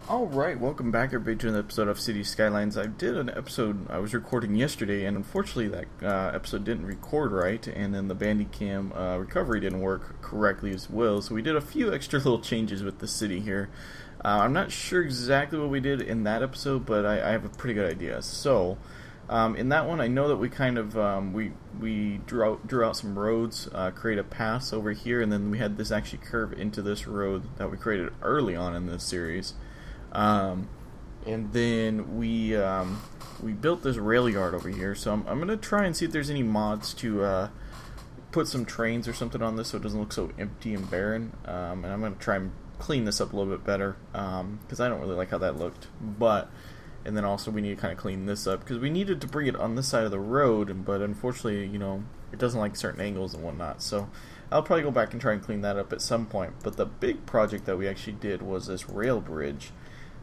Alright, welcome back everybody to an episode of City Skylines. I did an episode I was recording yesterday, and unfortunately that episode didn't record right, and then the Bandicam recovery didn't work correctly as well, so we did a few extra little changes with the city here. I'm not sure exactly what we did in that episode, but I have a pretty good idea. So, in that one, I know that we kind of we drew out some roads, create a pass over here, and then we had this actually curve into this road that we created early on in this series. And then we built this rail yard over here. So I'm going to try and see if there's any mods to put some trains or something on this so it doesn't look so empty and barren. And I'm going to try and clean this up a little bit better because I don't really like how that looked. And then also we need to kind of clean this up because we needed to bring it on this side of the road, but unfortunately, it doesn't like certain angles and whatnot. So I'll probably go back and try and clean that up at some point. But the big project that we actually did was this rail bridge.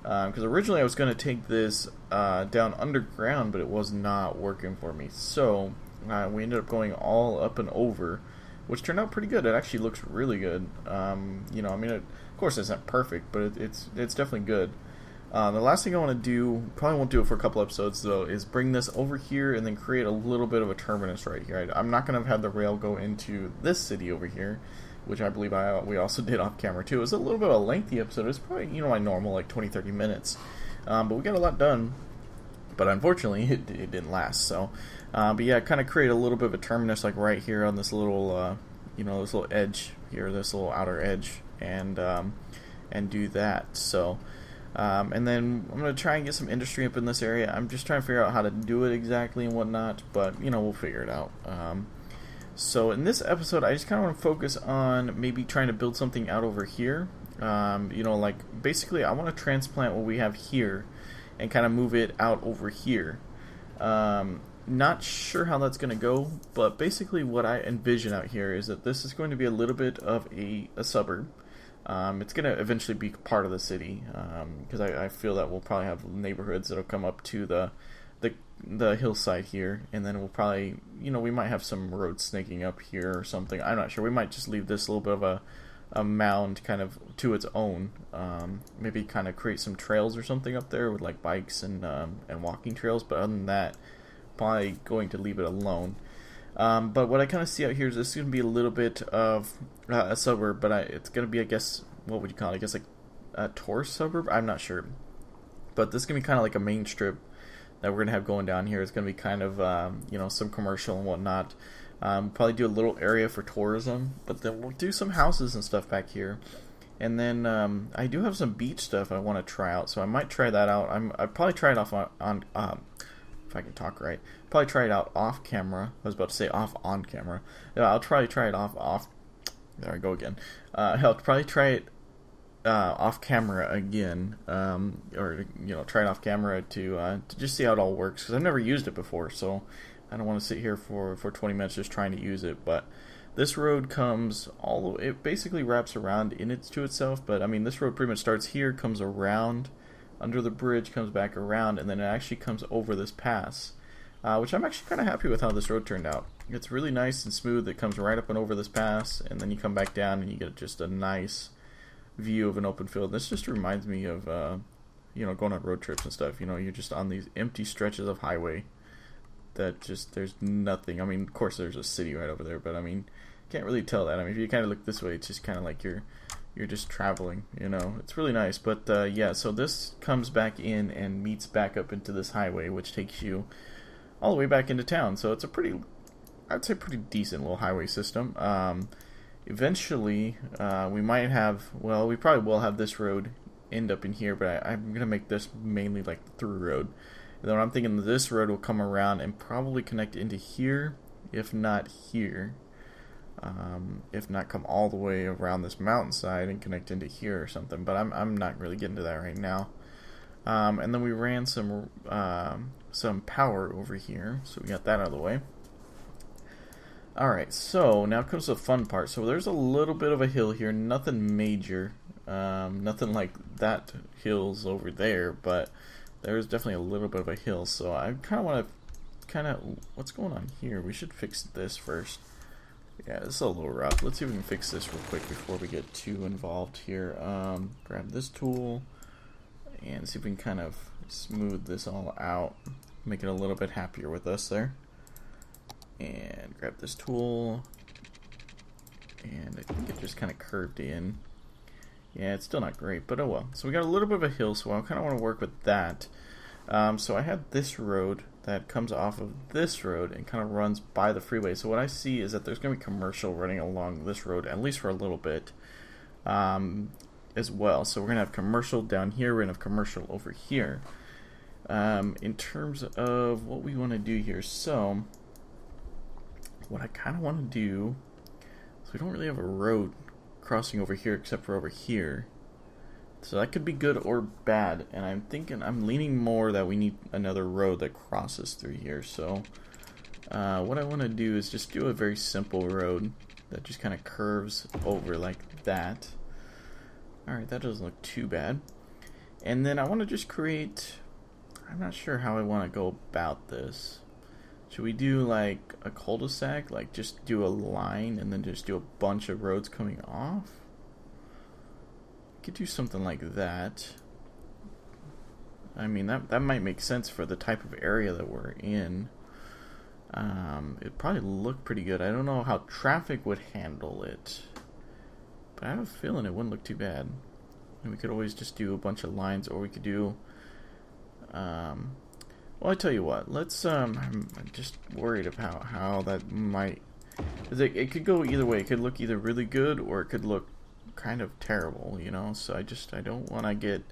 Because originally I was going to take this down underground, but it was not working for me. So we ended up going all up and over, which turned out pretty good. It actually looks really good. Of course it's not perfect, but it's definitely good. The last thing I want to do, probably won't do it for a couple episodes though, is bring this over here and then create a little bit of a terminus right here. I'm not going to have the rail go into this city over here, which I believe we also did off camera too. It was a little bit of a lengthy episode. It's probably, my normal, like 20-30 minutes. But we got a lot done. But unfortunately, it didn't last. So, but yeah, kind of create a little bit of a terminus, like right here on this little, this little edge here, this little outer edge, and do that. So, and then I'm going to try and get some industry up in this area. I'm just trying to figure out how to do it exactly and whatnot. But, we'll figure it out. So in this episode, I just kind of want to focus on maybe trying to build something out over here. Basically I want to transplant what we have here and kind of move it out over here. Not sure how that's going to go, but basically what I envision out here is that this is going to be a little bit of a suburb. It's going to eventually be part of the city, because I feel that we'll probably have neighborhoods that will come up to the hillside here, and then we'll probably, we might have some roads snaking up here or something. I'm not sure. We might just leave this a little bit of a mound kind of to its own. Maybe kind of create some trails or something up there with like bikes and walking trails, but other than that, probably going to leave it alone. But what I kind of see out here is this is going to be a little bit of a suburb, but it's going to be, I guess, what would you call it? I guess like a tourist suburb? I'm not sure. But this is going to be kind of like a main strip that we're going to have going down here. It's going to be kind of, some commercial and whatnot. Probably do a little area for tourism, but then we'll do some houses and stuff back here. And then I do have some beach stuff I want to try out, so I might try that out. I'd probably try it off on if I can talk right. Probably try it out off camera. I was about to say off on camera. No, I'll probably try it off. There I go again. I'll probably try it off camera again, or try it off camera to just see how it all works, because I've never used it before, so I don't want to sit here for 20 minutes just trying to use it. But this road comes all the way, it basically wraps around to itself, but I mean this road pretty much starts here, comes around under the bridge, comes back around, and then it actually comes over this pass, which I'm actually kind of happy with how this road turned out. It's really nice and smooth. It comes right up and over this pass, and then you come back down and you get just a nice view of an open field. This just reminds me of going on road trips and stuff. You're just on these empty stretches of highway that just, there's nothing. I mean, of course there's a city right over there, but I mean, can't really tell that. I mean, if you kind of look this way, it's just kind of like you're just traveling. It's really nice. But yeah, so this comes back in and meets back up into this highway, which takes you all the way back into town. So it's a I'd say pretty decent little highway system. Eventually, we might have, we probably will have this road end up in here, but I'm going to make this mainly like the through road. And then I'm thinking this road will come around and probably connect into here, if not here. If not come all the way around this mountainside and connect into here or something, but I'm not really getting to that right now. And then we ran some power over here, so we got that out of the way. Alright, so now comes the fun part. So there's a little bit of a hill here, nothing major, nothing like that hill's over there, but there's definitely a little bit of a hill. So I kind of want to, what's going on here? We should fix this first. Yeah, this is a little rough. Let's see if we can fix this real quick before we get too involved here. Grab this tool and see if we can kind of smooth this all out, make it a little bit happier with us there. And grab this tool, and I think it just kind of curved in. Yeah, it's still not great, but oh well. So we got a little bit of a hill, so I kind of want to work with that. So I had this road that comes off of this road and kind of runs by the freeway. So what I see is that there's going to be commercial running along this road, at least for a little bit, as well. So we're going to have commercial down here, we're going to have commercial over here. In terms of what we want to do here, so what I kind of want to do, so we don't really have a road crossing over here except for over here. So that could be good or bad, and I'm leaning more that we need another road that crosses through here. So what I want to do is just do a very simple road that just kind of curves over like that. Alright, that doesn't look too bad. And then I want to just create, I'm not sure how I want to go about this. Should we do like a cul-de-sac, like just do a line and then just do a bunch of roads coming off? Could do something like that. I mean, that might make sense for the type of area that we're in. It'd probably look pretty good. I don't know how traffic would handle it, but I have a feeling it wouldn't look too bad. And we could always just do a bunch of lines, or we could do well, I tell you what, let's I'm just worried about how that might, 'cause it could go either way. It could look either really good or it could look kind of terrible, you know. So I don't want to get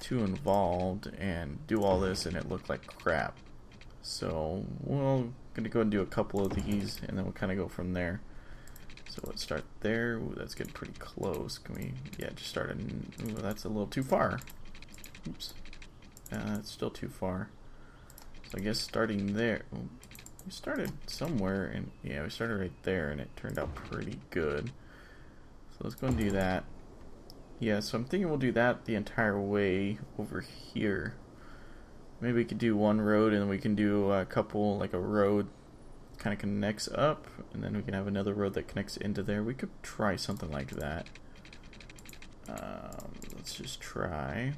too involved and do all this and it look like crap. So we're gonna go and do a couple of these and then we'll kind of go from there. So let's start there. Ooh, that's getting pretty close. Can we, yeah, just start ooh, that's a little too far. Oops. It's still too far. So I guess starting there, well, we started somewhere, and yeah, we started right there, and it turned out pretty good. So let's go and do that. Yeah, so I'm thinking we'll do that the entire way over here. Maybe we could do one road, and then we can do a couple, like a road kind of connects up, and then we can have another road that connects into there. We could try something like that. Let's just try.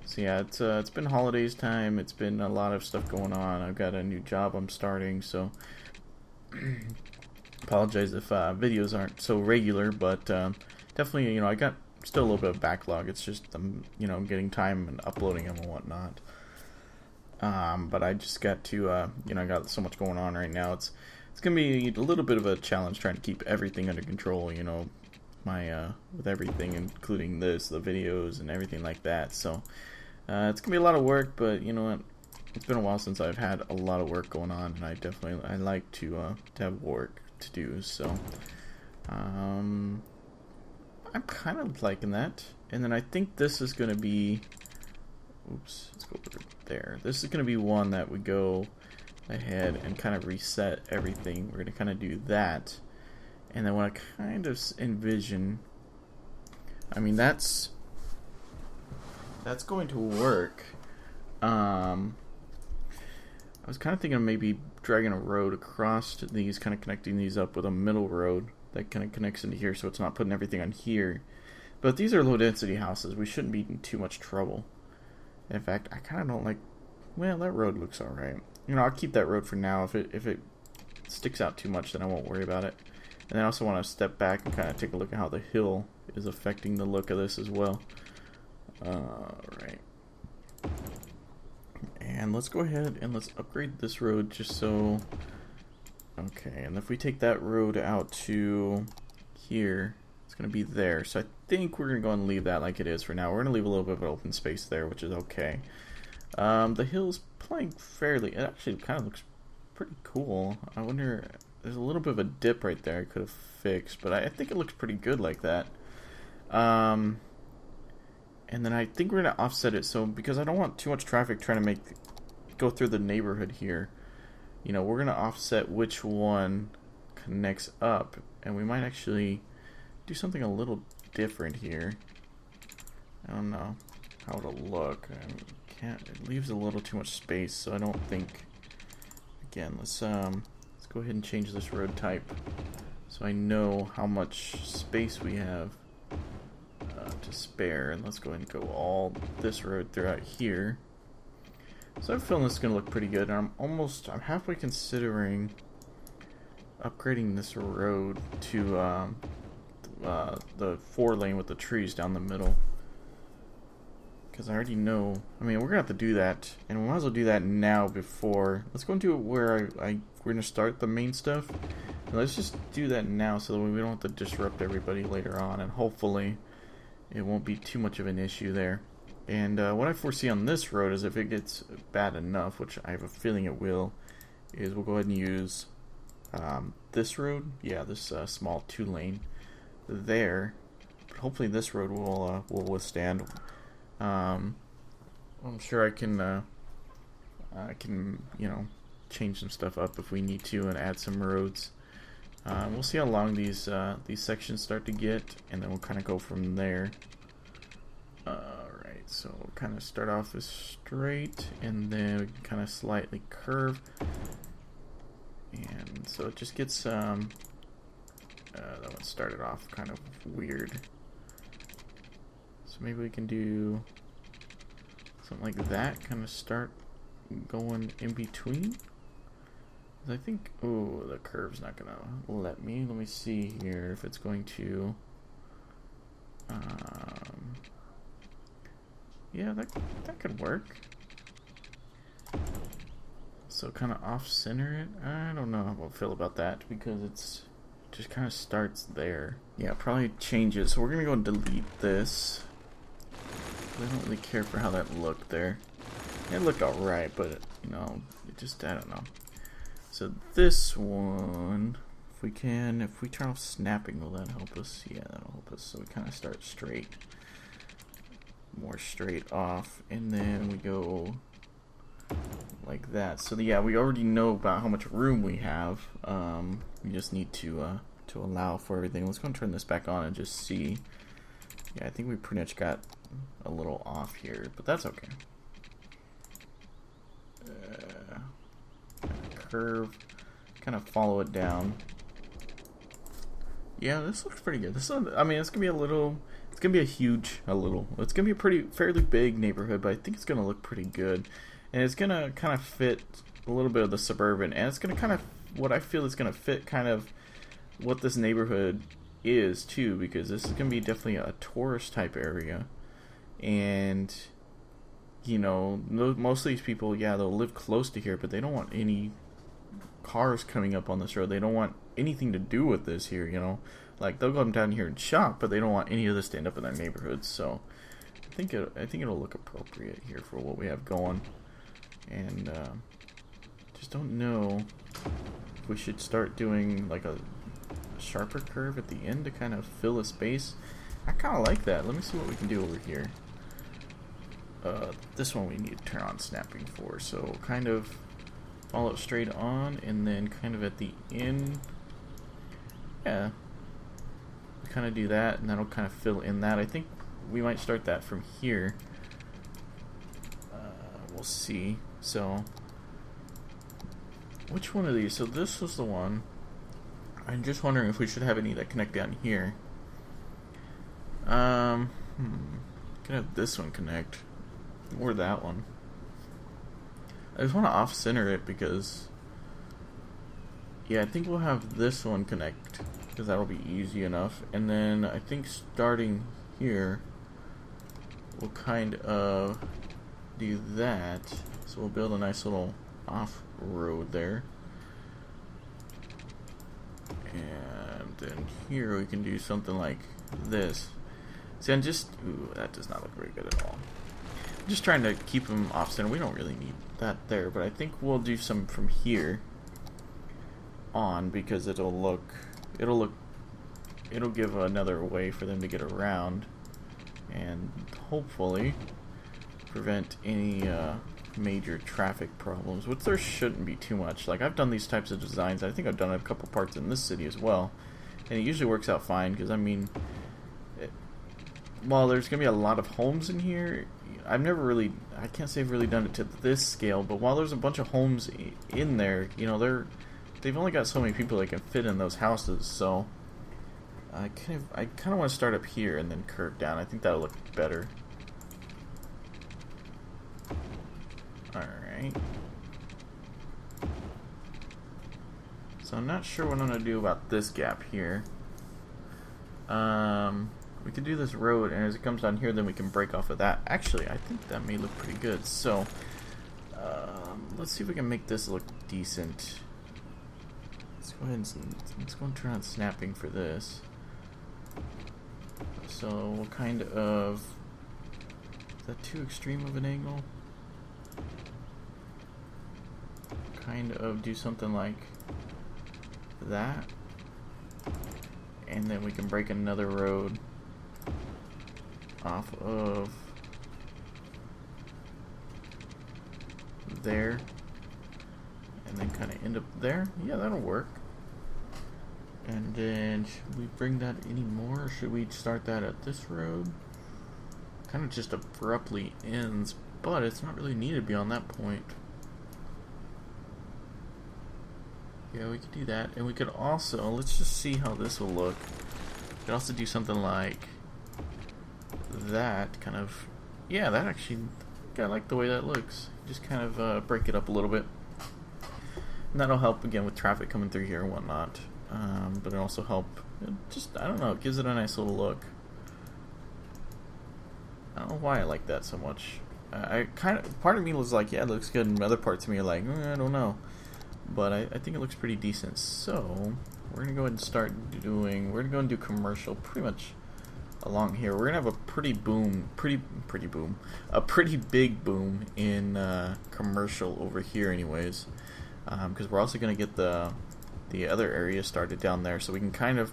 So yeah, it's been holidays time. It's been a lot of stuff going on. I've got a new job I'm starting, so apologize if videos aren't so regular, but definitely, you know, I got still a little bit of backlog. It's just you know, getting time and uploading them and whatnot. But I just got to you know, I got so much going on right now. It's gonna be a little bit of a challenge trying to keep everything under control, you know, with everything, including the videos and everything like that. So it's gonna be a lot of work, but you know what, it's been a while since I've had a lot of work going on, and I like to have work to do. So I'm kind of liking that. And then I think this is gonna be, oops, let's go over there. This is gonna be one that we go ahead and kind of reset everything. We're gonna kind of do that. And then what I kind of envision, I mean, that's going to work. I was kind of thinking of maybe dragging a road across these, kind of connecting these up with a middle road that kind of connects into here, so it's not putting everything on here. But these are low density houses. We shouldn't be in too much trouble. In fact, I kind of don't like, well, that road looks alright. You know, I'll keep that road for now. If it sticks out too much, then I won't worry about it. And I also want to step back and kind of take a look at how the hill is affecting the look of this as well. Alright. And let's go ahead and let's upgrade this road just so... Okay, and if we take that road out to here, it's going to be there. So I think we're going to go and leave that like it is for now. We're going to leave a little bit of an open space there, which is okay. The hill's playing fairly... It actually kind of looks pretty cool. I wonder... There's a little bit of a dip right there I could have fixed, but I think it looks pretty good like that. And then I think we're going to offset it, so because I don't want too much traffic trying to go through the neighborhood here, you know, we're going to offset which one connects up, and we might actually do something a little different here. I don't know how it'll look. It leaves a little too much space, so I don't think... Again, let's go ahead and change this road type so I know how much space we have to to spare, and let's go ahead and go all this road throughout here. So I'm feeling this is going to look pretty good, and I'm halfway considering upgrading this road to the 4-lane with the trees down the middle. Because I already know, I mean, we're going to have to do that, and we might as well do that now before. Let's go and do it where we're going to start the main stuff. And let's just do that now so that we don't have to disrupt everybody later on, and hopefully it won't be too much of an issue there. And what I foresee on this road is if it gets bad enough, which I have a feeling it will, is we'll go ahead and use this road. Yeah, this small 2-lane there. But hopefully this road will withstand. I'm sure I can change some stuff up if we need to and add some roads. We'll see how long these sections start to get, and then we'll kind of go from there. Alright, so we'll kind of start off as straight, and then we can kind of slightly curve. And so it just gets, that one started off kind of weird. So maybe we can do something like that, kind of start going in between. I think, oh, the curve's not gonna let me. Let me see here if it's going to, yeah, that could work. So kind of off-center it. I don't know how I feel about that because it's just kind of starts there. Yeah, probably changes. So we're gonna go and delete this. I don't really care for how that looked there. It looked alright, but it just, I don't know. So this one, if we turn off snapping, will that help us? Yeah, that'll help us. So we kind of start straight, more straight off, and then we go like that. So yeah, we already know about how much room we have. We just need to allow for everything. Let's go and turn this back on and just see. Yeah, I think we pretty much got a little off here, but that's okay. Curve, kind of follow it down. Yeah, this looks pretty good. This one, I mean, it's gonna be it's gonna be a fairly big neighborhood, but I think it's gonna look pretty good, and it's gonna kind of fit a little bit of the suburban, and it's gonna kind of, what I feel is gonna fit kind of what this neighborhood is too, because this is gonna be definitely a tourist type area, and most of these people, yeah, they'll live close to here, but they don't want any cars coming up on this road. They don't want anything to do with this here, like they'll go down here and shop, but they don't want any of this to end up in their neighborhoods. So I think it'll look appropriate here for what we have going, and just don't know if we should start doing like a sharper curve at the end to kind of fill a space. I kind of like that. Let me see what we can do over here. This one we need to turn on snapping for, so kind of follow it straight on, and then kind of at the end, yeah, we kind of do that, and that'll kind of fill in that. I think we might start that from here. We'll see. So which one of these? So this was the one. I'm just wondering if we should have any that connect down here. Can have this one connect, or that one. I just want to off-center it because, yeah, I think we'll have this one connect because that'll be easy enough. And then I think starting here, we'll kind of do that. So we'll build a nice little off-road there. And then here we can do something like this. See, ooh, that does not look very good at all. I'm just trying to keep them off-center. We don't really need that there, but I think we'll do some from here on because it'll give another way for them to get around and hopefully prevent any major traffic problems, which there shouldn't be too much. Like, I've done these types of designs. I think I've done a couple parts in this city as well, and it usually works out fine because, I mean, while there's going to be a lot of homes in here, I can't say I've really done it to this scale, but while there's a bunch of homes in there, they've only got so many people that can fit in those houses, so I kind of want to start up here and then curve down. I think that'll look better. Alright. So I'm not sure what I'm going to do about this gap here. We could do this road, and as it comes down here, then we can break off of that. Actually, I think that may look pretty good. So, let's see if we can make this look decent. Let's go ahead and let's go and turn on snapping for this. So we'll kind of, is that too extreme of an angle? Kind of do something like that, and then we can break another road off of there, and then kind of end up there. Yeah, that'll work. And then should we bring that any more, or should we start that at this road? Kind of just abruptly ends, but it's not really needed beyond that point. Yeah, we could do that, and we could also, let's just see how this will look. We could also do something like that, kind of, yeah, that actually, I like the way that looks. Just kind of break it up a little bit. And that'll help, again, with traffic coming through here and whatnot. But it also help, just, I don't know, it gives it a nice little look. I don't know why I like that so much. I kind of, part of me was like, yeah, it looks good, and other parts of me are like, I don't know. But I think it looks pretty decent. So we're gonna go ahead and start doing, we're gonna go and do commercial pretty much along here. We're gonna have a pretty big boom in commercial over here anyways, because we're also gonna get the other area started down there, so we can kind of,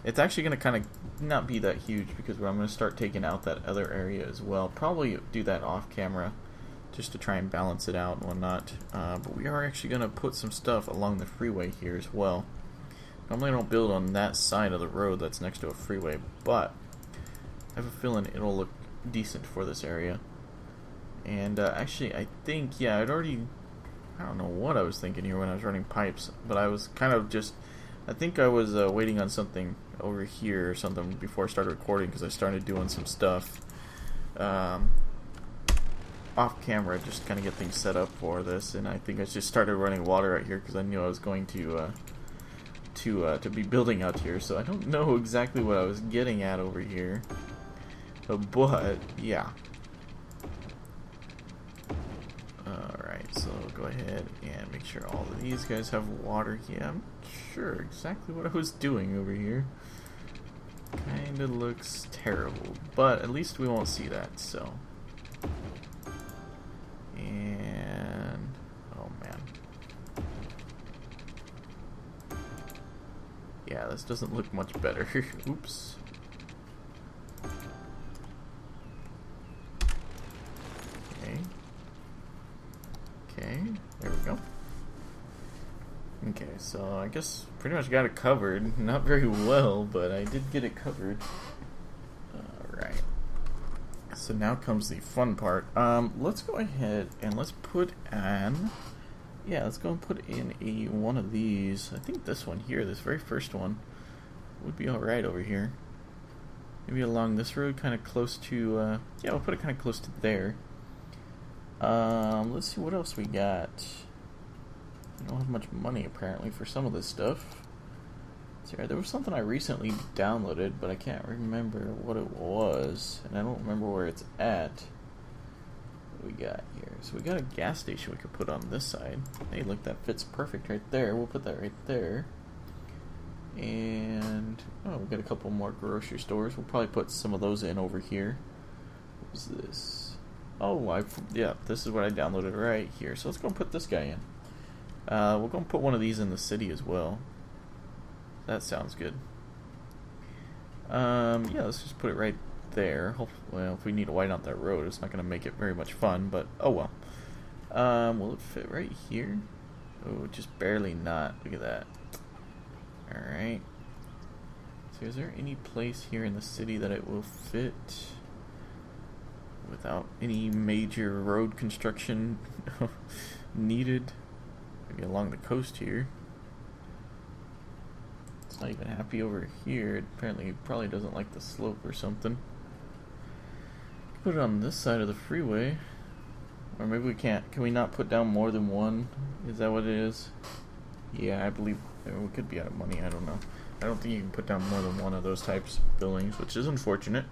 it's actually gonna kind of not be that huge, because I'm gonna start taking out that other area as well. Probably do that off camera, just to try and balance it out and whatnot. But we are actually going to put some stuff along the freeway here as well. Normally I don't build on that side of the road that's next to a freeway, but I have a feeling it'll look decent for this area. And actually I think, yeah, I don't know what I was thinking here when I was running pipes, but I was kind of just, I think I was waiting on something over here or something before I started recording, because I started doing some stuff off camera, just kind of get things set up for this, and I think I just started running water out here because I knew I was going to be building out here. So I don't know exactly what I was getting at over here, but yeah. Alright, so go ahead and make sure all of these guys have water. Yeah, I'm not sure exactly what I was doing over here. Kinda looks terrible, but at least we won't see that, so. And oh man, yeah, this doesn't look much better. Oops. Okay, there we go. Okay, so I guess pretty much got it covered. Not very well, but I did get it covered. Alright. So now comes the fun part. Let's go ahead and let's put in, yeah, let's go and put in one of these. I think this one here, this very first one, would be alright over here. Maybe along this road, kind of close to, yeah, we'll put it kind of close to there. Let's see what else we got. I don't have much money apparently for some of this stuff. Sorry, there was something I recently downloaded, but I can't remember what it was, and I don't remember where it's at. What we got here? So we got a gas station we could put on this side. Hey, look, that fits perfect right there. We'll put that right there. And oh, we got a couple more grocery stores. We'll probably put some of those in over here. What was this? Oh, yeah, this is what I downloaded right here. So let's go and put this guy in. We'll go and put one of these in the city as well. That sounds good. Yeah, let's just put it right there. Well, if we need to widen out that road, it's not going to make it very much fun, but oh well. Will it fit right here? Oh, just barely not. Look at that. Alright. So is there any place here in the city that it will fit without any major road construction needed? Maybe along the coast here. Let's It's not even happy over here. Apparently, it probably doesn't like the slope or something. Put it on this side of the freeway. Or maybe we can't. Can we not put down more than one? Is that what it is? Yeah, I believe we could be out of money. I don't know. I don't think you can put down more than one of those types of buildings, which is unfortunate.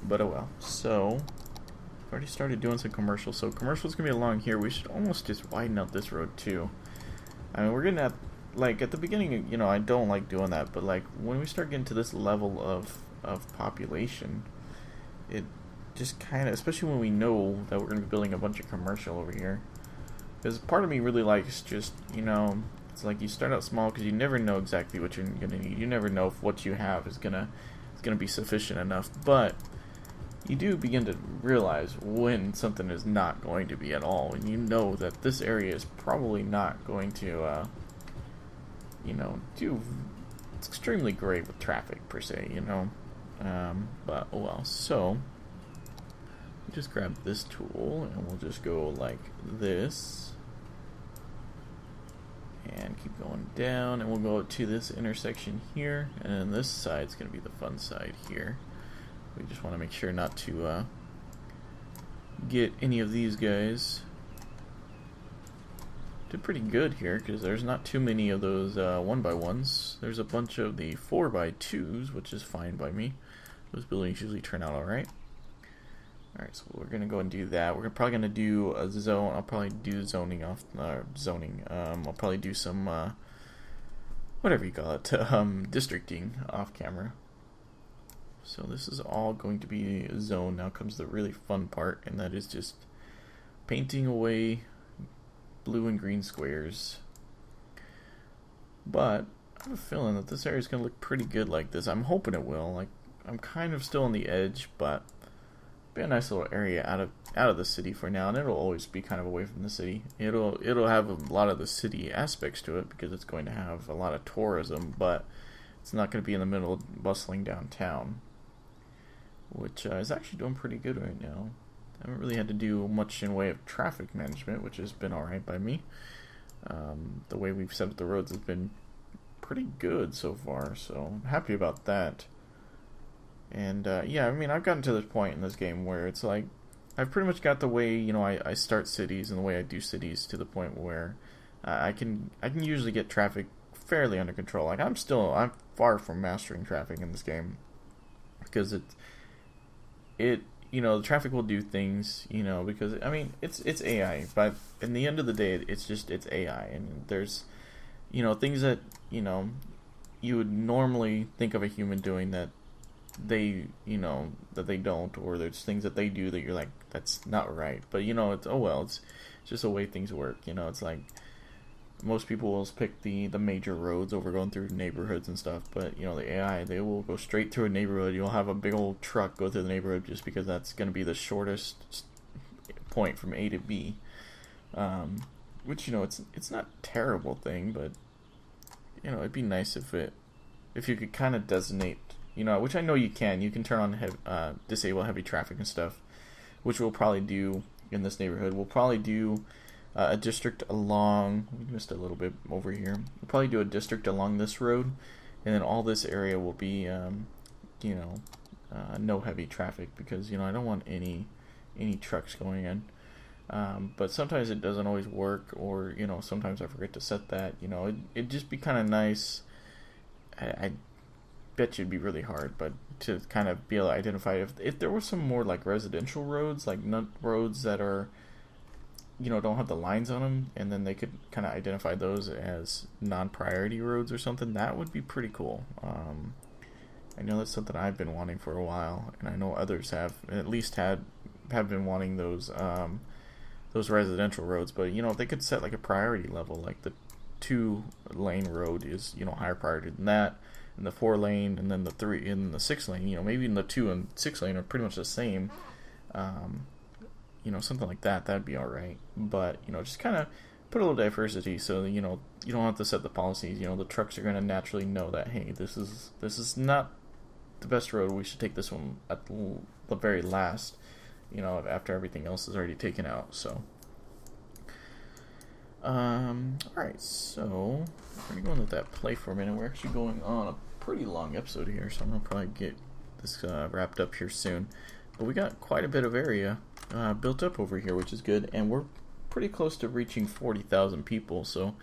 But oh well. So, I've already started doing some commercials. So, commercial's going to be along here. We should almost just widen out this road, too. I mean, we're going to have, like, at the beginning, you know, I don't like doing that. But, like, when we start getting to this level of population, it just kind of, especially when we know that we're going to be building a bunch of commercial over here. Because part of me really likes just, you know, it's like you start out small because you never know exactly what you're going to need. You never know if what you have is going to be sufficient enough. But you do begin to realize when something is not going to be at all. And you know that this area is probably not going to, you know, do extremely great with traffic per se, you know. But, oh well. So, just grab this tool and we'll just go like this and keep going down, and we'll go to this intersection here, and then this side's going to be the fun side here. We just want to make sure not to get any of these guys. Did pretty good here because there's not too many of those 1x1s. There's a bunch of the 4x2s, which is fine by me. Those buildings usually turn out alright. Alright, so we're going to go and do that. We're probably going to do a zone. I'll probably do zoning off, zoning. I'll probably do some, whatever you call it, districting off camera. So this is all going to be a zone. Now comes the really fun part, and that is just painting away blue and green squares. But I have a feeling that this area is going to look pretty good like this. I'm hoping it will. Like, I'm kind of still on the edge, but be a nice little area out of the city for now, and it'll always be kind of away from the city. It'll have a lot of the city aspects to it because it's going to have a lot of tourism, but it's not going to be in the middle of bustling downtown, which is actually doing pretty good right now. I haven't really had to do much in way of traffic management, which has been alright by me. The way we've set up the roads has been pretty good so far, so I'm happy about that. And, yeah, I mean, I've gotten to this point in this game where it's like, I've pretty much got the way, you know, I start cities and the way I do cities to the point where I can usually get traffic fairly under control. Like, I'm far from mastering traffic in this game. Because you know, the traffic will do things, you know, because, I mean, it's AI. But in the end of the day, it's AI. And there's, you know, things that, you know, you would normally think of a human doing that they, you know, that they don't, or there's things that they do that you're like, that's not right. But, you know, it's, oh well, it's just the way things work, you know. It's like most people will pick the major roads over going through neighborhoods and stuff, but, you know, the AI, they will go straight through a neighborhood. You'll have a big old truck go through the neighborhood just because that's going to be the shortest point from A to B, which, you know, it's not a terrible thing, but, you know, it'd be nice if you could kind of designate, you know, which I know you can turn on disable heavy traffic and stuff, which we'll probably do in this neighborhood. We'll probably do a district along, we missed a little bit over here. We'll probably do a district along this road, and then all this area will be, you know, no heavy traffic, because, you know, I don't want any trucks going in. But sometimes it doesn't always work, or, you know, sometimes I forget to set that. You know, it'd just be kind of nice. I bet you it'd be really hard, but to kind of be able to identify if there were some more like residential roads, like roads that are, you know, don't have the lines on them, and then they could kind of identify those as non-priority roads or something. That would be pretty cool. I know that's something I've been wanting for a while, and I know others have at least have been wanting those residential roads. But, you know, if they could set like a priority level, like the 2-lane road is, you know, higher priority than that, and the 4-lane, and then the 3 and the 6-lane, you know, maybe in the 2 and 6-lane are pretty much the same. You know, something like that, that'd be alright. But, you know, just kind of put a little diversity so, you know, you don't have to set the policies. You know, the trucks are going to naturally know that, hey, this is not the best road. We should take this one at the very last, you know, after everything else is already taken out. So, Alright, so we're gonna go and let that play for a minute. We're actually going on a pretty long episode here, so I'm gonna probably get this wrapped up here soon. But we got quite a bit of area built up over here, which is good, and we're pretty close to reaching 40,000 people, so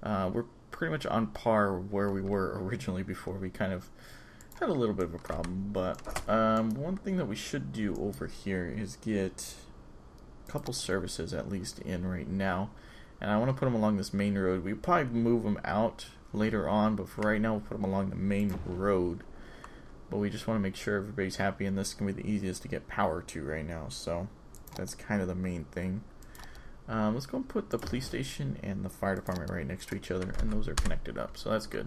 we're pretty much on par where we were originally before we kind of had a little bit of a problem. But one thing that we should do over here is get a couple services at least in right now. And I want to put them along this main road. We probably move them out later on, but for right now we'll put them along the main road. But we just want to make sure everybody's happy, and this is going to be the easiest to get power to right now. So that's kind of the main thing. Let's go and put the police station and the fire department right next to each other, and those are connected up, so that's good.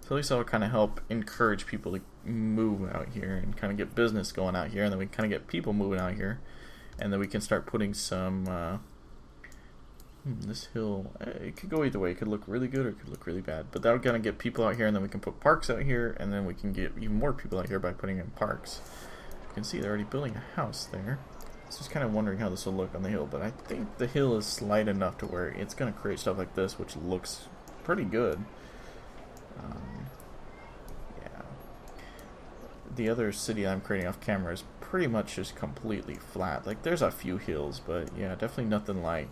So at least that'll kind of help encourage people to move out here and kind of get business going out here, and then we kind of get people moving out here, and then we can start putting some this hill, it could go either way. It could look really good or it could look really bad, but that'll kind of get people out here, and then we can put parks out here, and then we can get even more people out here by putting in parks. You can see they're already building a house there. I was just kind of wondering how this will look on the hill, but I think the hill is slight enough to where it's going to create stuff like this, which looks pretty good. Yeah. The other city I'm creating off camera is pretty much just completely flat. Like, there's a few hills, but yeah, definitely nothing like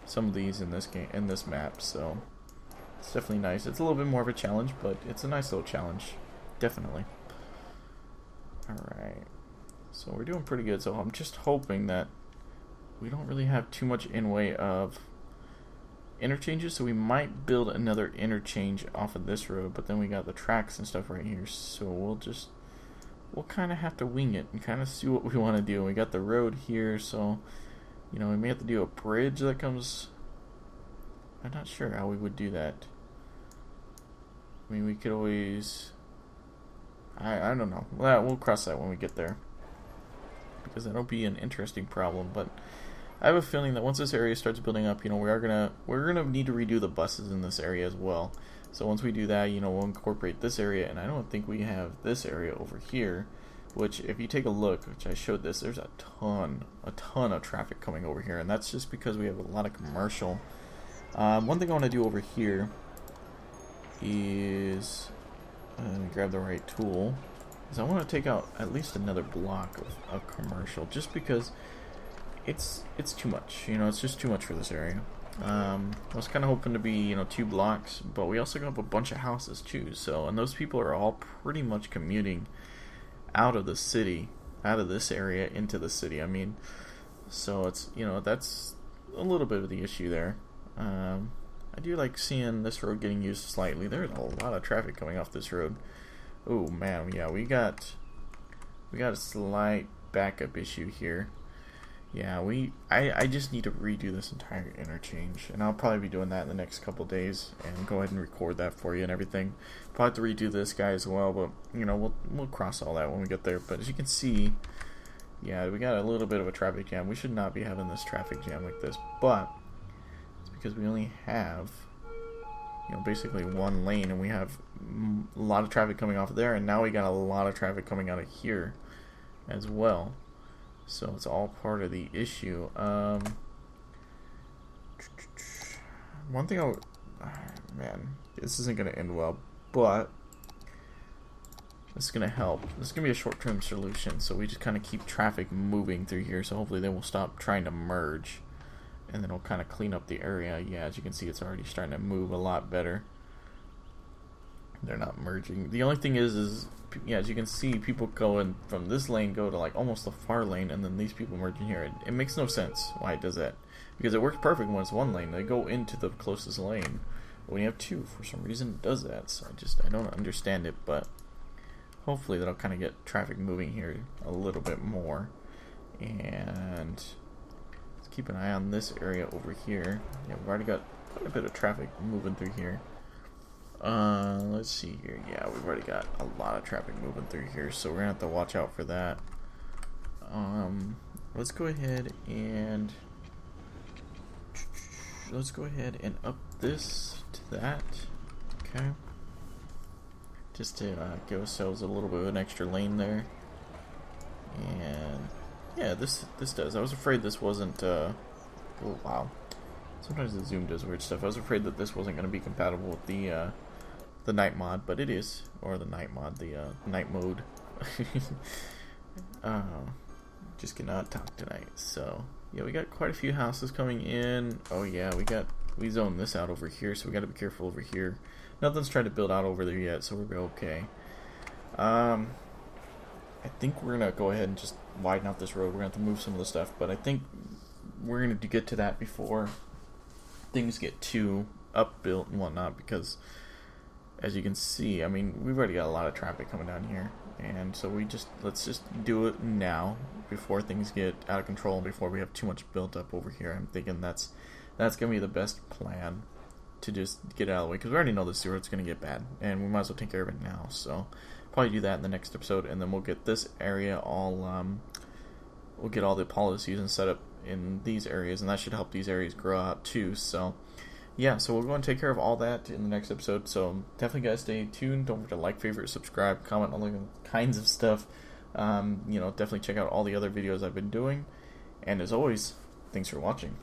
some of these in this game, in this map. So it's definitely nice. It's a little bit more of a challenge, but it's a nice little challenge, definitely. All right. So we're doing pretty good, so I'm just hoping that we don't really have too much in way of interchanges, so we might build another interchange off of this road, but then we got the tracks and stuff right here, so we'll kind of have to wing it and kind of see what we want to do. We got the road here, so, you know, we may have to do a bridge that comes... I'm not sure how we would do that. I mean, we could always... I don't know. Well, we'll cross that when we get there, because that'll be an interesting problem. But I have a feeling that once this area starts building up, you know, we're gonna need to redo the buses in this area as well. So once we do that, you know, we'll incorporate this area, and I don't think we have this area over here, which if you take a look, which I showed this, there's a ton of traffic coming over here, and that's just because we have a lot of commercial. One thing I want to do over here is grab the right tool. I want to take out at least another block of commercial, just because it's too much. You know, it's just too much for this area. I was kind of hoping to be, you know, 2 blocks, but we also got a bunch of houses too. So, and those people are all pretty much commuting out of the city, out of this area into the city. I mean, so it's, you know, that's a little bit of the issue there. I do like seeing this road getting used slightly. There's a lot of traffic coming off this road. Oh man, yeah, we got a slight backup issue here. Yeah, I just need to redo this entire interchange, and I'll probably be doing that in the next couple days, and go ahead and record that for you and everything. Probably have to redo this guy as well, but you know, we'll cross all that when we get there. But as you can see, yeah, we got a little bit of a traffic jam. We should not be having this traffic jam like this, but it's because we only have, you know, basically one lane, and we have a lot of traffic coming off of there, and now we got a lot of traffic coming out of here as well. So it's all part of the issue. One thing man, this isn't going to end well, but this is going to help. This is going to be a short-term solution, so we just kind of keep traffic moving through here, so hopefully they will stop trying to merge, and then it'll kind of clean up the area. Yeah, as you can see, it's already starting to move a lot better. They're not merging. The only thing is yeah, as you can see, people going from this lane go to like almost the far lane, and then these people merge in here. It makes no sense why it does that, because it works perfect when it's one lane. They go into the closest lane. But when you have two, for some reason it does that. So I don't understand it, but hopefully that'll kind of get traffic moving here a little bit more. And let's keep an eye on this area over here. Yeah, we've already got quite a bit of traffic moving through here. Let's see here. Yeah, we've already got a lot of traffic moving through here, so we're gonna have to watch out for that. Let's go ahead and up this to that. Okay, just to give ourselves a little bit of an extra lane there. And yeah, this does. I was afraid this wasn't. Oh wow. Sometimes the zoom does weird stuff. I was afraid that this wasn't going to be compatible with the night mod, but it is, or the night mod, the night mode. uh, just cannot talk tonight. So yeah, we got quite a few houses coming in. Oh yeah, we zoned this out over here, so we got to be careful over here. Nothing's trying to build out over there yet, so we'll be okay. I think we're gonna go ahead and just widen out this road. We're gonna have to move some of the stuff, but I think we're gonna get to that before things get too upbuilt and whatnot, because as you can see, I mean, we've already got a lot of traffic coming down here, and so let's just do it now before things get out of control and before we have too much built up over here. I'm thinking that's gonna be the best plan, to just get it out of the way, because we already know the sewer's gonna get bad, and we might as well take care of it now. So probably do that in the next episode, and then we'll get this area all we'll get all the policies and set up in these areas, and that should help these areas grow out too. So yeah, so we'll go and take care of all that in the next episode. So definitely guys, stay tuned. Don't forget to like, favorite, subscribe, comment, all the kinds of stuff. Definitely check out all the other videos I've been doing, and as always, thanks for watching.